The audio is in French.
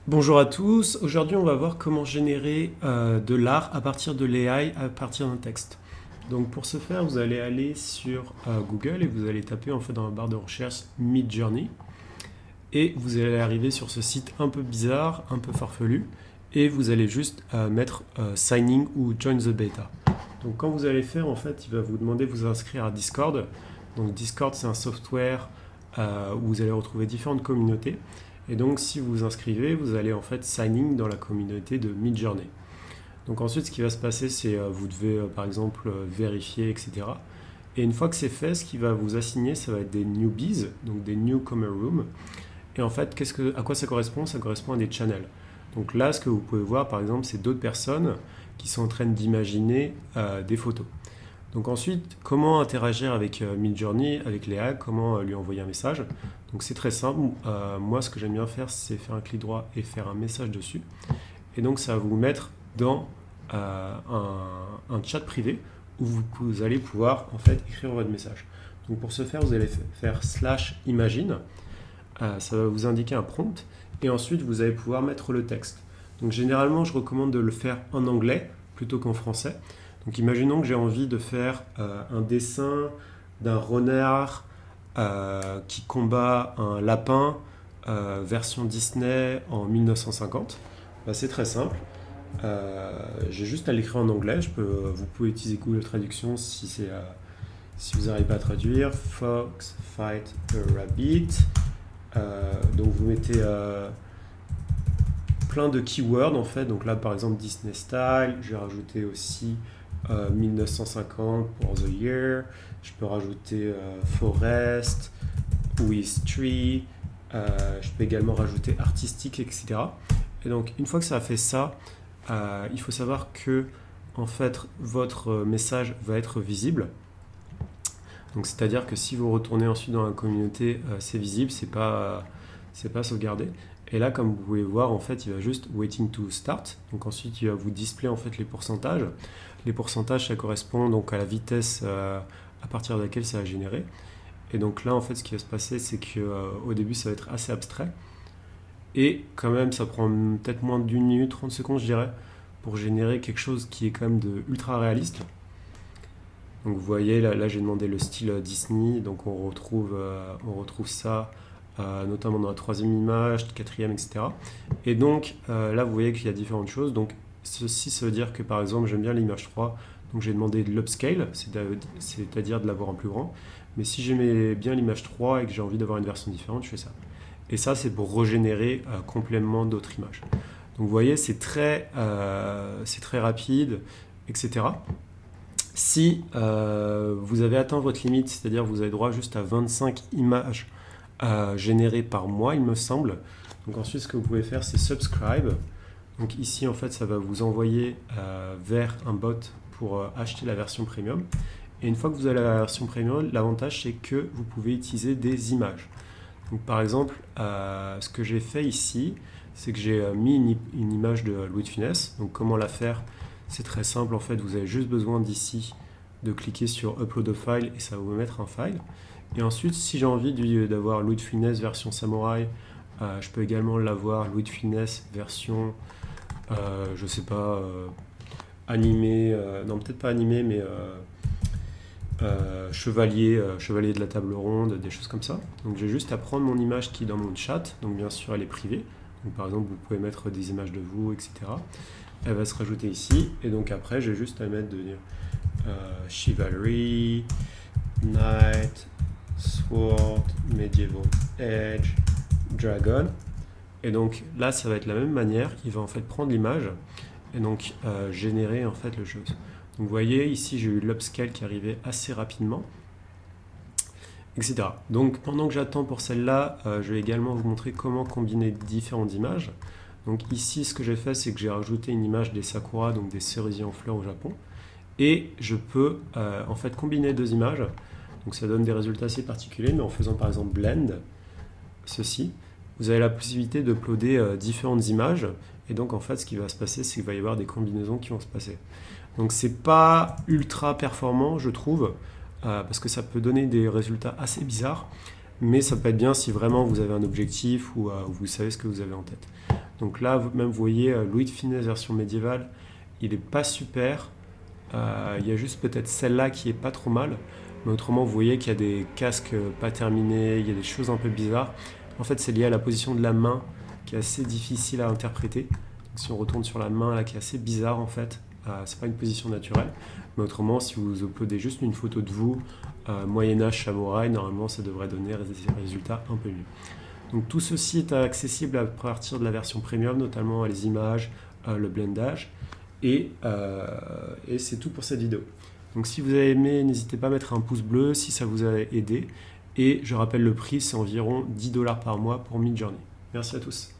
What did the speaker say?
Bonjour à tous, aujourd'hui on va voir comment générer de l'art à partir de l'AI, à partir d'un texte. Donc pour ce faire, vous allez aller sur Google et vous allez taper en fait dans la barre de recherche Midjourney et vous allez arriver sur ce site un peu bizarre, un peu farfelu et vous allez juste mettre Signing ou Join the Beta. Donc quand vous allez faire en fait, il va vous demander de vous inscrire à Discord. Donc Discord c'est un software où vous allez retrouver différentes communautés. Et donc, si vous vous inscrivez, vous allez en fait sign in dans la communauté de Midjourney. Donc ensuite, ce qui va se passer, c'est vous devez par exemple vérifier, etc. Et une fois que c'est fait, ce qui va vous assigner, ça va être des newbies, donc des newcomer rooms. Et en fait, à quoi ça correspond? Ça correspond à des channels. Donc là, ce que vous pouvez voir, par exemple, c'est d'autres personnes qui sont en train d'imaginer des photos. Donc ensuite, comment interagir avec Midjourney, avec Léa, comment lui envoyer un message. Donc c'est très simple. Moi, ce que j'aime bien faire, c'est faire un clic droit et faire un message dessus. Et donc ça va vous mettre dans un chat privé où vous allez pouvoir en fait écrire votre message. Donc pour ce faire, vous allez faire /imagine. Ça va vous indiquer un prompt et ensuite vous allez pouvoir mettre le texte. Donc généralement, je recommande de le faire en anglais plutôt qu'en français. Donc imaginons que j'ai envie de faire un dessin d'un renard qui combat un lapin version Disney en 1950. Bah, c'est très simple. J'ai juste à l'écrire en anglais. Vous pouvez utiliser Google Traduction si vous n'arrivez pas à traduire. Fox fight a rabbit. Donc vous mettez plein de keywords en fait. Donc là par exemple Disney style. Je vais rajouter aussi 1950 pour the year. Je peux rajouter forest, with tree. Je peux également rajouter artistique, etc. Et donc, une fois que ça a fait ça, il faut savoir que en fait, votre message va être visible. Donc, c'est-à-dire que si vous retournez ensuite dans la communauté, c'est visible, c'est pas sauvegardé. Et là, comme vous pouvez voir, en fait, il va juste waiting to start. Donc ensuite, il va vous display en fait les pourcentages. Les pourcentages, ça correspond donc à la vitesse à partir de laquelle ça a généré. Et donc là, en fait, ce qui va se passer, c'est qu'au début, ça va être assez abstrait. Et quand même, ça prend peut-être moins d'une minute, 30 secondes, je dirais, pour générer quelque chose qui est quand même de ultra réaliste. Donc vous voyez, là j'ai demandé le style Disney, donc on retrouve ça notamment dans la troisième image, quatrième, etc. Et donc là vous voyez qu'il y a différentes choses. Donc ceci, ça veut dire que par exemple j'aime bien l'image 3, donc j'ai demandé de l'upscale, c'est-à-dire de l'avoir en plus grand. Mais si j'aimais bien l'image 3 et que j'ai envie d'avoir une version différente, je fais ça. Et ça c'est pour régénérer complètement d'autres images. Donc vous voyez, c'est très rapide, etc. Si vous avez atteint votre limite, c'est-à-dire vous avez droit juste à 25 images générées par mois, il me semble. Donc ensuite, ce que vous pouvez faire, c'est subscribe. Donc ici, en fait, ça va vous envoyer vers un bot pour acheter la version premium. Et une fois que vous avez la version premium, l'avantage, c'est que vous pouvez utiliser des images. Donc par exemple, ce que j'ai fait ici, c'est que j'ai mis une image de Louis de Funès. Donc comment la faire? C'est très simple, en fait, vous avez juste besoin d'ici de cliquer sur Upload a file et ça va vous mettre un file. Et ensuite, si j'ai envie d'avoir Louis de Funès version samouraï, je peux également l'avoir Louis de Funès version, je sais pas, animé, non peut-être pas animé, mais chevalier de la table ronde, des choses comme ça. Donc j'ai juste à prendre mon image qui est dans mon chat, donc bien sûr elle est privée. Donc par exemple, vous pouvez mettre des images de vous, etc. Elle va se rajouter ici, et donc après, j'ai juste à mettre de dire Chivalry, Knight, Sword, Medieval Age, Dragon. Et donc là, ça va être la même manière. Il va en fait prendre l'image et donc générer en fait le chose. Donc vous voyez, ici, j'ai eu l'upscale qui arrivait assez rapidement, etc. Donc pendant que j'attends pour celle-là, je vais également vous montrer comment combiner différentes images. Donc ici, ce que j'ai fait, c'est que j'ai rajouté une image des sakura, donc des cerisiers en fleurs au Japon. Et je peux en fait combiner deux images. Donc ça donne des résultats assez particuliers, mais en faisant par exemple blend, ceci, vous avez la possibilité d'uploader différentes images. Et donc en fait, ce qui va se passer, c'est qu'il va y avoir des combinaisons qui vont se passer. Donc c'est pas ultra performant, je trouve, parce que ça peut donner des résultats assez bizarres. Mais ça peut être bien si vraiment vous avez un objectif ou vous savez ce que vous avez en tête. Donc là, même vous voyez, Louis de Funès version médiévale, il est pas super. Il y a juste peut-être celle-là qui est pas trop mal. Mais autrement, vous voyez qu'il y a des casques pas terminés, il y a des choses un peu bizarres. En fait, c'est lié à la position de la main qui est assez difficile à interpréter. Donc, si on retourne sur la main là, qui est assez bizarre en fait, c'est pas une position naturelle. Mais autrement, si vous uploadez juste une photo de vous, Moyen-Âge samouraï, normalement ça devrait donner des résultats un peu mieux. Donc tout ceci est accessible à partir de la version premium, notamment les images, le blendage. Et c'est tout pour cette vidéo. Donc si vous avez aimé, n'hésitez pas à mettre un pouce bleu si ça vous a aidé. Et je rappelle le prix, c'est environ $10 par mois pour Midjourney. Merci à tous.